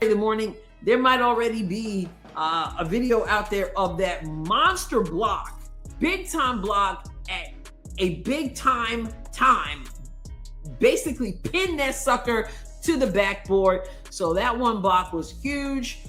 in the morning, there might already be a video out there of that monster block, big time block at a big time. Basically pin that sucker to the backboard. So that one block was huge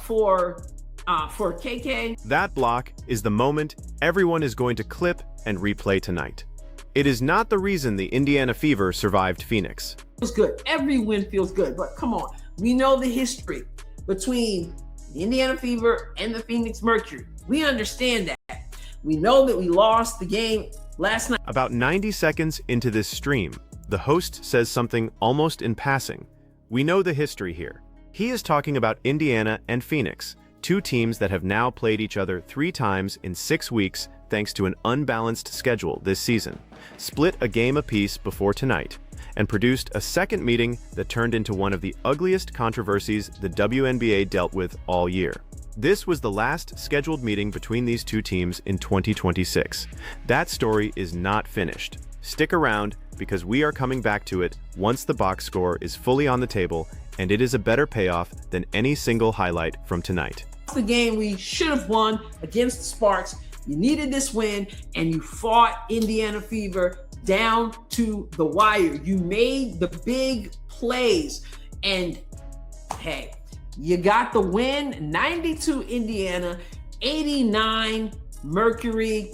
for KK. That block is the moment everyone is going to clip and replay tonight. It is not the reason the Indiana Fever survived Phoenix. It was good. Every win feels good, but come on. We know the history between the Indiana Fever and the Phoenix Mercury. We understand that. We know that we lost the game last night. About 90 seconds into this stream, the host says something almost in passing. We know the history here. He is talking about Indiana and Phoenix, two teams that have now played each other 3 times in 6 weeks thanks to an unbalanced schedule this season, split a game apiece before tonight, and produced a second meeting that turned into one of the ugliest controversies the WNBA dealt with all year. This was the last scheduled meeting between these two teams in 2026. That story is not finished. Stick around because we are coming back to it once the box score is fully on the table, and it is a better payoff than any single highlight from tonight. The game we should have won against the Sparks. You needed this win, and you fought Indiana Fever down to the wire. You made the big plays, and hey, you got the win. 92 Indiana, 89 Mercury,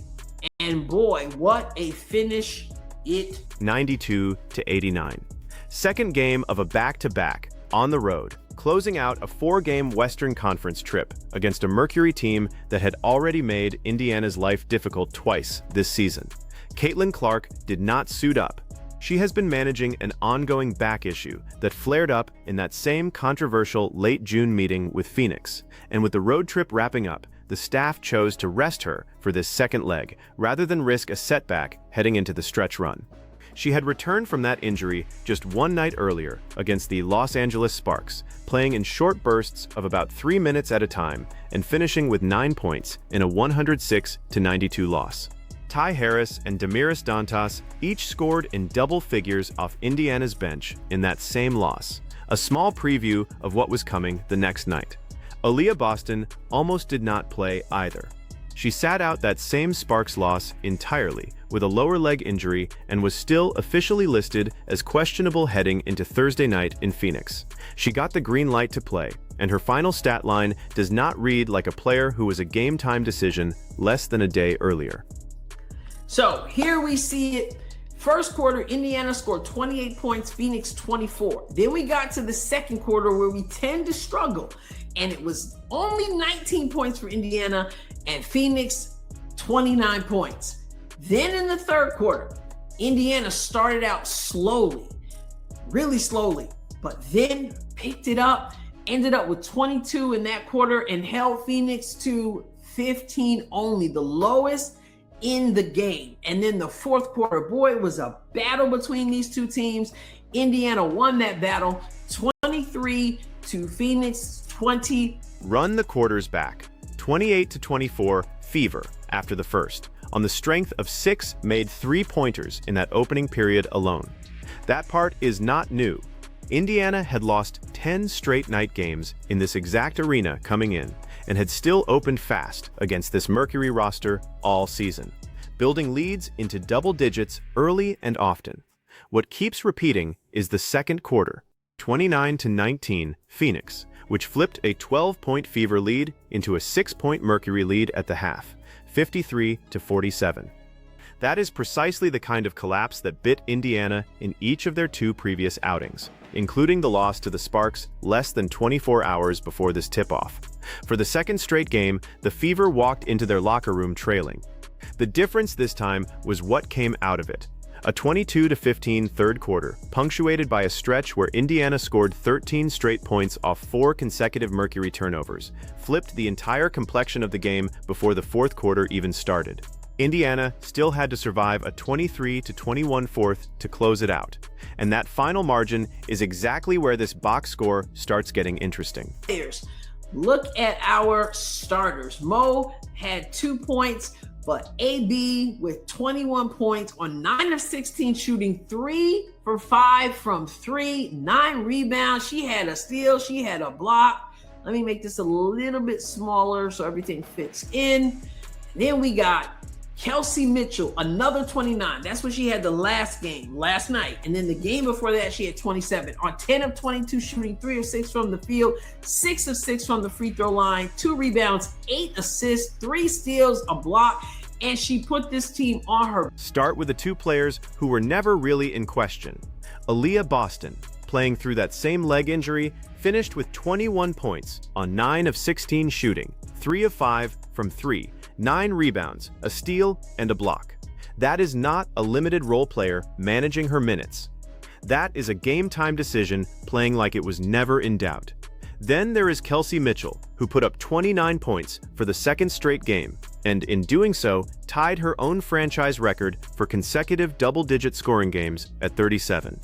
and boy, what a finish it. 92-89. Second game of a back-to-back on the road, closing out a 4-game Western Conference trip against a Mercury team that had already made Indiana's life difficult twice this season. Caitlin Clark did not suit up. She has been managing an ongoing back issue that flared up in that same controversial late June meeting with Phoenix, and with the road trip wrapping up, the staff chose to rest her for this second leg rather than risk a setback heading into the stretch run. She had returned from that injury just one night earlier against the Los Angeles Sparks, playing in short bursts of about 3 minutes at a time and finishing with 9 points in a 106-92 loss. Ty Harris and Damiris Dantas each scored in double figures off Indiana's bench in that same loss, a small preview of what was coming the next night. Aaliyah Boston almost did not play either. She sat out that same Sparks loss entirely with a lower leg injury and was still officially listed as questionable heading into Thursday night in Phoenix. She got the green light to play, and her final stat line does not read like a player who was a game-time decision less than a day earlier. So here we see it. First quarter, Indiana scored 28 points, Phoenix 24. Then we got to the second quarter where we tend to struggle, and it was only 19 points for Indiana and Phoenix 29 points. Then in the third quarter, Indiana started out slowly, really slowly, but then picked it up, ended up with 22 in that quarter and held Phoenix to 15 only, the lowest in the game. And then the fourth quarter, boy, it was a battle between these two teams. Indiana won that battle 23 to Phoenix 20. Run the quarters back, 28-24 Fever after the first, on the strength of 6 made 3-pointers in that opening period alone. That part is not new. Indiana had lost 10 straight night games in this exact arena coming in, and had still opened fast against this Mercury roster all season, building leads into double digits early and often. What keeps repeating is the second quarter, 29-19 Phoenix, which flipped a 12-point Fever lead into a 6-point Mercury lead at the half, 53-47. That is precisely the kind of collapse that bit Indiana in each of their 2 previous outings, including the loss to the Sparks less than 24 hours before this tip-off. For the second straight game, the Fever walked into their locker room trailing. The difference this time was what came out of it. A 22-15 third quarter, punctuated by a stretch where Indiana scored 13 straight points off 4 consecutive Mercury turnovers, flipped the entire complexion of the game before the fourth quarter even started. Indiana still had to survive a 23-21 fourth to close it out. And that final margin is exactly where this box score starts getting interesting. Look at our starters. Mo had 2 points. But AB with 21 points on 9 of 16 shooting, 3 for 5 from 3, 9 rebounds. She had a steal, she had a block. Let me make this a little bit smaller so everything fits in. Then we got Kelsey Mitchell, another 29. That's what she had the last night. And then the game before that, she had 27 on 10 of 22 shooting, 3 of 6 from the field, 6 of 6 from the free throw line, 2 rebounds, 8 assists, 3 steals, a block, and she put this team on her. Start with the two players who were never really in question. Aaliyah Boston, playing through that same leg injury, finished with 21 points on 9 of 16 shooting, 3 of 5 from 3, 9 rebounds, a steal, and a block. That is not a limited role player managing her minutes. That is a game-time decision playing like it was never in doubt. Then there is Kelsey Mitchell, who put up 29 points for the second straight game, and in doing so, tied her own franchise record for consecutive double-digit scoring games at 37.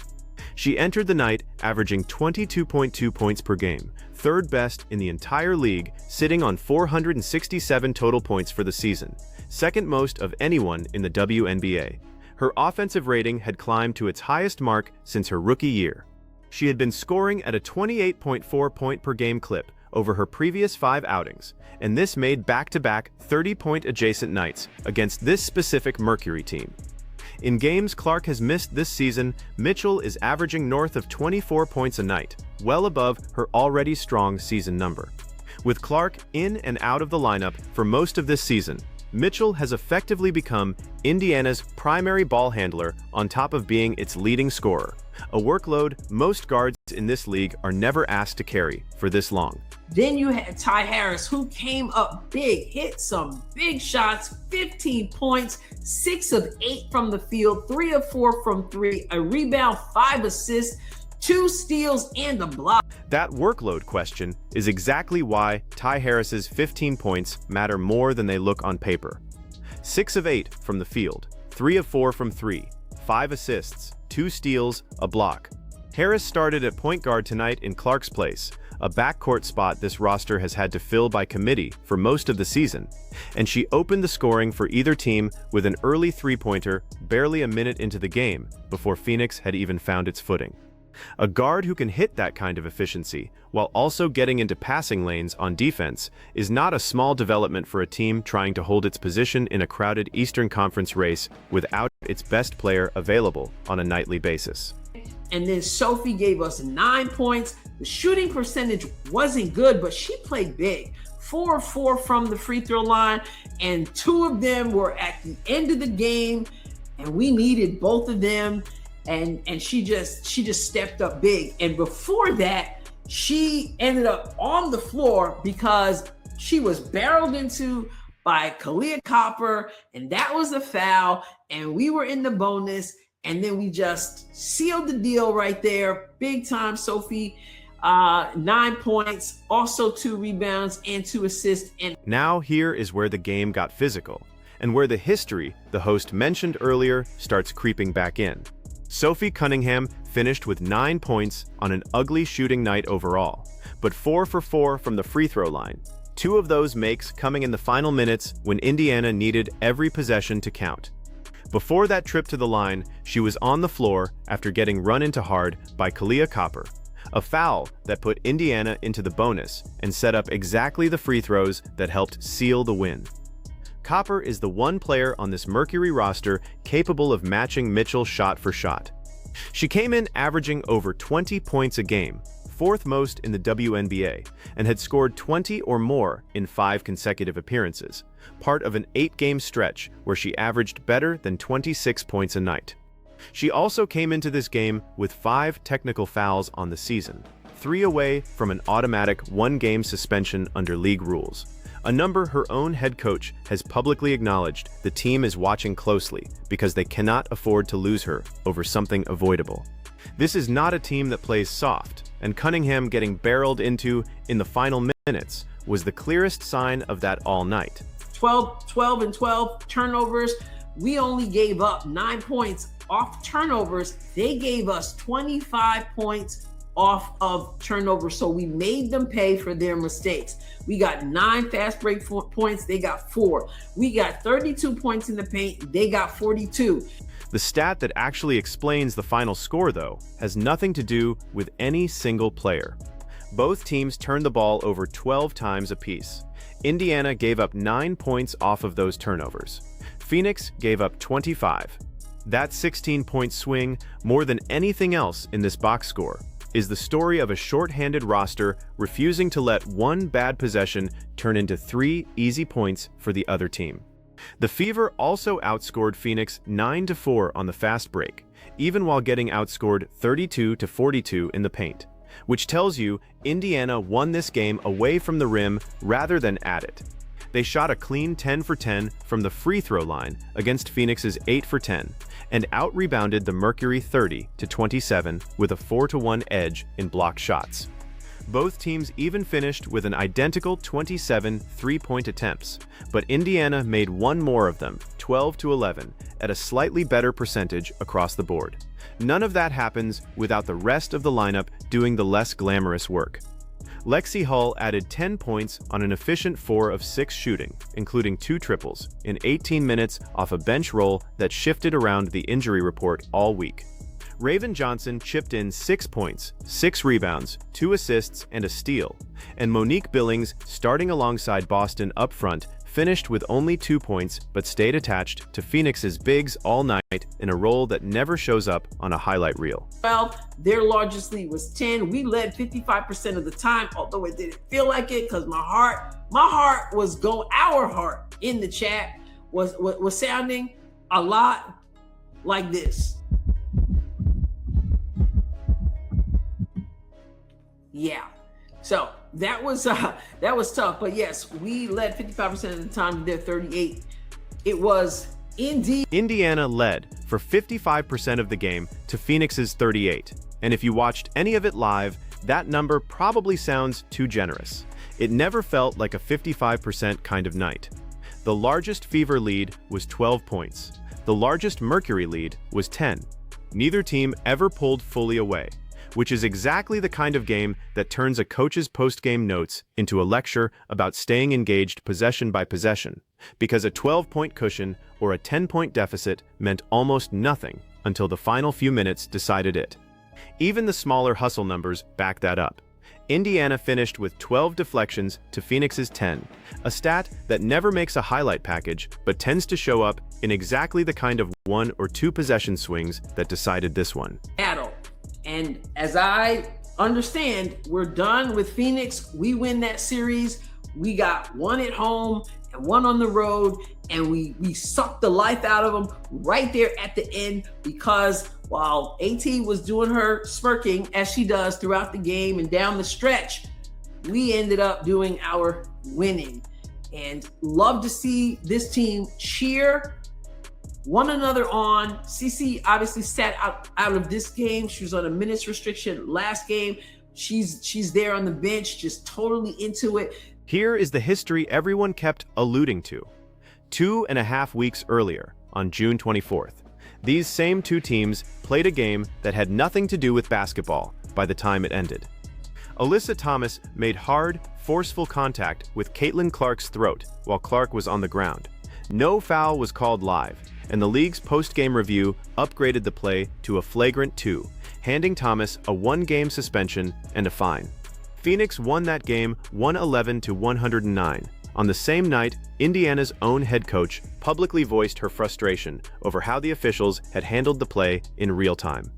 She entered the night averaging 22.2 points per game, third best in the entire league, sitting on 467 total points for the season, second most of anyone in the WNBA. Her offensive rating had climbed to its highest mark since her rookie year. She had been scoring at a 28.4 point per game clip over her previous 5 outings, and this made back-to-back 30-point adjacent nights against this specific Mercury team. In games Clark has missed this season, Mitchell is averaging north of 24 points a night, well above her already strong season number. With Clark in and out of the lineup for most of this season, Mitchell has effectively become Indiana's primary ball handler on top of being its leading scorer, a workload most guards in this league are never asked to carry for this long. Then you had Ty Harris, who came up big, hit some big shots, 15 points, 6 of 8 from the field, 3 of 4 from 3, a rebound, 5 assists, 2 steals, and a block. That workload question is exactly why Ty Harris's 15 points matter more than they look on paper. 6 of 8 from the field, 3 of 4 from 3, 5 assists, 2 steals, a block. Harris started at point guard tonight in Clark's place, a backcourt spot this roster has had to fill by committee for most of the season, and she opened the scoring for either team with an early three-pointer barely a minute into the game before Phoenix had even found its footing. A guard who can hit that kind of efficiency while also getting into passing lanes on defense is not a small development for a team trying to hold its position in a crowded Eastern Conference race without its best player available on a nightly basis. And then Sophie gave us 9 points. The shooting percentage wasn't good, but she played big. 4 of 4 from the free throw line, and 2 of them were at the end of the game, and we needed both of them. And she just stepped up big. And before that, she ended up on the floor because she was barreled into by Kahleah Copper, and that was a foul, and we were in the bonus, and then we just sealed the deal right there. Big time, Sophie. 9 points, also 2 rebounds and 2 assists. And now here is where the game got physical, and where the history the host mentioned earlier starts creeping back in. Sophie Cunningham finished with 9 points on an ugly shooting night overall, but 4 for 4 from the free throw line. 2 of those makes coming in the final minutes when Indiana needed every possession to count. Before that trip to the line, she was on the floor after getting run into hard by Kahleah Copper, a foul that put Indiana into the bonus and set up exactly the free throws that helped seal the win. Copper is the one player on this Mercury roster capable of matching Mitchell shot for shot. She came in averaging over 20 points a game, 4th most in the WNBA, and had scored 20 or more in 5 consecutive appearances, part of an 8-game stretch where she averaged better than 26 points a night. She also came into this game with 5 technical fouls on the season, 3 away from an automatic 1-game suspension under league rules, a number her own head coach has publicly acknowledged the team is watching closely because they cannot afford to lose her over something avoidable. This is not a team that plays soft, and Cunningham getting barreled into in the final minutes was the clearest sign of that all night. 12 and 12 turnovers. We only gave up 9 points off turnovers. They gave us 25 points off of turnovers, so we made them pay for their mistakes. We got 9 fast break points, they got 4. We got 32 points in the paint, they got 42. The stat that actually explains the final score, though, has nothing to do with any single player. Both teams turned the ball over 12 times apiece. Indiana gave up 9 points off of those turnovers. Phoenix gave up 25. That 16-point swing, more than anything else in this box score, is the story of a short-handed roster refusing to let one bad possession turn into 3 easy points for the other team. The Fever also outscored Phoenix 9-4 on the fast break, even while getting outscored 32-42 in the paint, which tells you Indiana won this game away from the rim rather than at it. They shot a clean 10 for 10 from the free throw line against Phoenix's 8 for 10, and out-rebounded the Mercury 30-27 with a 4-1 edge in blocked shots. Both teams even finished with an identical 27 three-point attempts, but Indiana made one more of them, 12-11, at a slightly better percentage across the board. None of that happens without the rest of the lineup doing the less glamorous work. Lexie Hull added 10 points on an efficient 4 of 6 shooting, including 2 triples, in 18 minutes off a bench roll that shifted around the injury report all week. Raven Johnson chipped in 6 points, 6 rebounds, 2 assists, and a steal, and Monique Billings, starting alongside Boston up front, finished with only 2 points but stayed attached to Phoenix's bigs all night in a role that never shows up on a highlight reel. Well, their largest lead was 10. We led 55% of the time, although it didn't feel like it because our heart in the chat was sounding a lot like this. Yeah. So that was tough, but yes, we led 55% of the time to their 38. It was indeed. Indiana led for 55% of the game to Phoenix's 38, and if you watched any of it live, that number probably sounds too generous. It never felt like a 55% kind of night. The largest Fever lead was 12 points. The largest Mercury lead was 10. Neither team ever pulled fully away, which is exactly the kind of game that turns a coach's post-game notes into a lecture about staying engaged possession by possession, because a 12-point cushion or a 10-point deficit meant almost nothing until the final few minutes decided it. Even the smaller hustle numbers back that up. Indiana finished with 12 deflections to Phoenix's 10, a stat that never makes a highlight package but tends to show up in exactly the kind of 1 or 2 possession swings that decided this one. And as I understand, we're done with Phoenix. We win that series. We got 1 at home and 1 on the road, and we sucked the life out of them right there at the end, because while AT was doing her smirking as she does throughout the game and down the stretch, we ended up doing our winning. And love to see this team cheer one another on. CC obviously sat out of this game. She was on a minutes restriction last game. She's there on the bench, just totally into it. Here is the history everyone kept alluding to. 2.5 weeks earlier, on June 24th, these same 2 teams played a game that had nothing to do with basketball by the time it ended. Alyssa Thomas made hard, forceful contact with Caitlin Clark's throat while Clark was on the ground. No foul was called live, and the league's post-game review upgraded the play to a flagrant 2, handing Thomas a 1-game suspension and a fine. Phoenix won that game 111-109. On the same night, Indiana's own head coach publicly voiced her frustration over how the officials had handled the play in real time.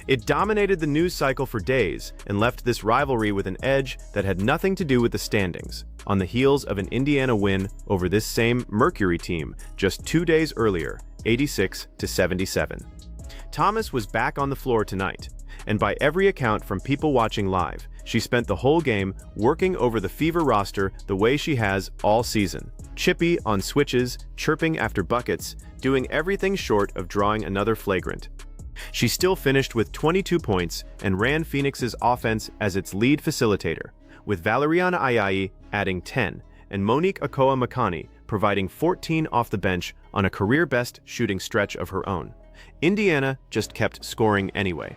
It dominated the news cycle for days and left this rivalry with an edge that had nothing to do with the standings, on the heels of an Indiana win over this same Mercury team just 2 days earlier, 86-77. Thomas was back on the floor tonight, and by every account from people watching live, she spent the whole game working over the Fever roster the way she has all season. Chippy on switches, chirping after buckets, doing everything short of drawing another flagrant. She still finished with 22 points and ran Phoenix's offense as its lead facilitator, with Valeriana Ayayi adding 10 and Monique Okoa-Makani providing 14 off the bench on a career-best shooting stretch of her own. Indiana just kept scoring anyway.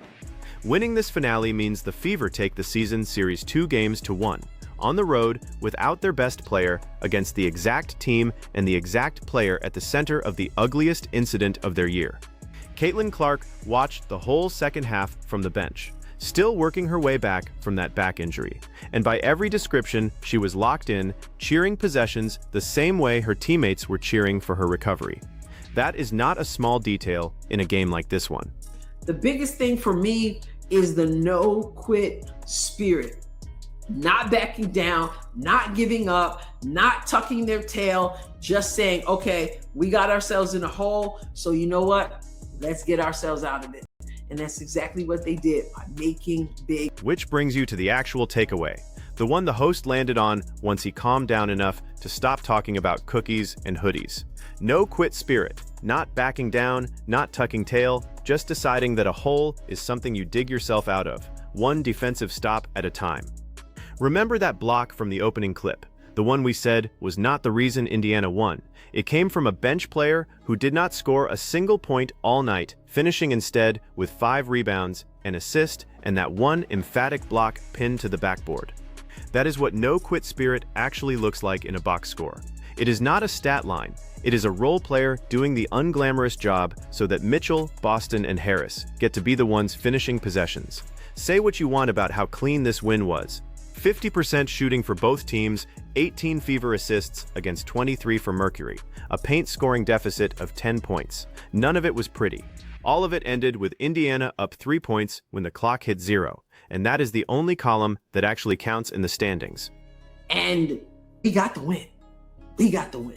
Winning this finale means the Fever take the season series 2-1, on the road without their best player against the exact team and the exact player at the center of the ugliest incident of their year. Caitlin Clark watched the whole second half from the bench, still working her way back from that back injury. And by every description, she was locked in, cheering possessions the same way her teammates were cheering for her recovery. That is not a small detail in a game like this one. The biggest thing for me is the no-quit spirit. Not backing down, not giving up, not tucking their tail, just saying, okay, we got ourselves in a hole, so you know what? Let's get ourselves out of it. And that's exactly what they did by making big. Which brings you to the actual takeaway, the one the host landed on once he calmed down enough to stop talking about cookies and hoodies. No quit spirit, not backing down, not tucking tail, just deciding that a hole is something you dig yourself out of, one defensive stop at a time. Remember that block from the opening clip, the one we said was not the reason Indiana won. It came from a bench player who did not score a single point all night, finishing instead with 5 rebounds, an assist, and that one emphatic block pinned to the backboard. That is what no-quit spirit actually looks like in a box score. It is not a stat line. It is a role player doing the unglamorous job so that Mitchell, Boston, and Harris get to be the ones finishing possessions. Say what you want about how clean this win was. 50% shooting for both teams, 18 Fever assists against 23 for Mercury, a paint scoring deficit of 10 points. None of it was pretty. All of it ended with Indiana up 3 points when the clock hit 0, and that is the only column that actually counts in the standings. And we got the win. We got the win.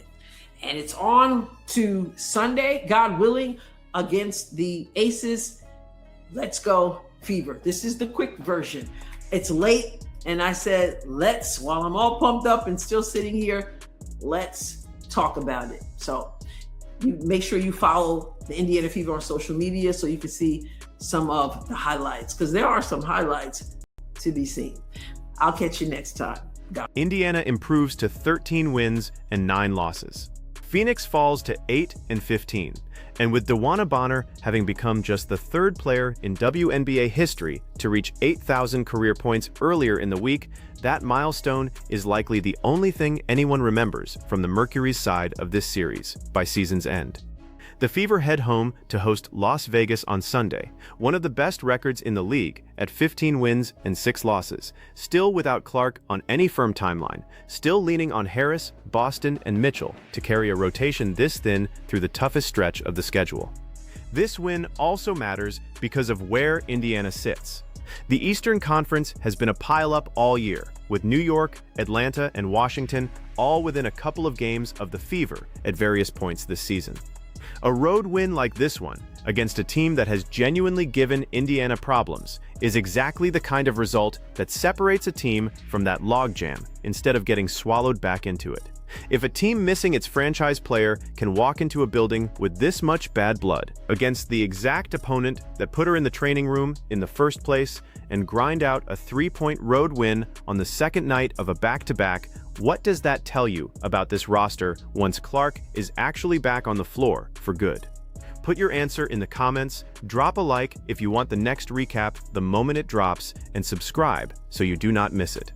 And it's on to Sunday, God willing, against the Aces. Let's go, Fever. This is the quick version. It's late. And I said, while I'm all pumped up and still sitting here, let's talk about it. So you make sure you follow the Indiana Fever on social media so you can see some of the highlights, because there are some highlights to be seen. I'll catch you next time. Indiana improves to 13 wins and 9 losses. Phoenix falls to 8-15, and with DeWanna Bonner having become just the 3rd player in WNBA history to reach 8,000 career points earlier in the week, that milestone is likely the only thing anyone remembers from the Mercury's side of this series by season's end. The Fever head home to host Las Vegas on Sunday, one of the best records in the league at 15 wins and 6 losses, still without Clark on any firm timeline, still leaning on Harris, Boston, and Mitchell to carry a rotation this thin through the toughest stretch of the schedule. This win also matters because of where Indiana sits. The Eastern Conference has been a pile-up all year, with New York, Atlanta, and Washington all within a couple of games of the Fever at various points this season. A road win like this one, against a team that has genuinely given Indiana problems, is exactly the kind of result that separates a team from that logjam instead of getting swallowed back into it. If a team missing its franchise player can walk into a building with this much bad blood against the exact opponent that put her in the training room in the first place and grind out a 3-point road win on the second night of a back-to-back, what does that tell you about this roster once Clark is actually back on the floor for good? Put your answer in the comments, drop a like if you want the next recap the moment it drops, and subscribe so you do not miss it.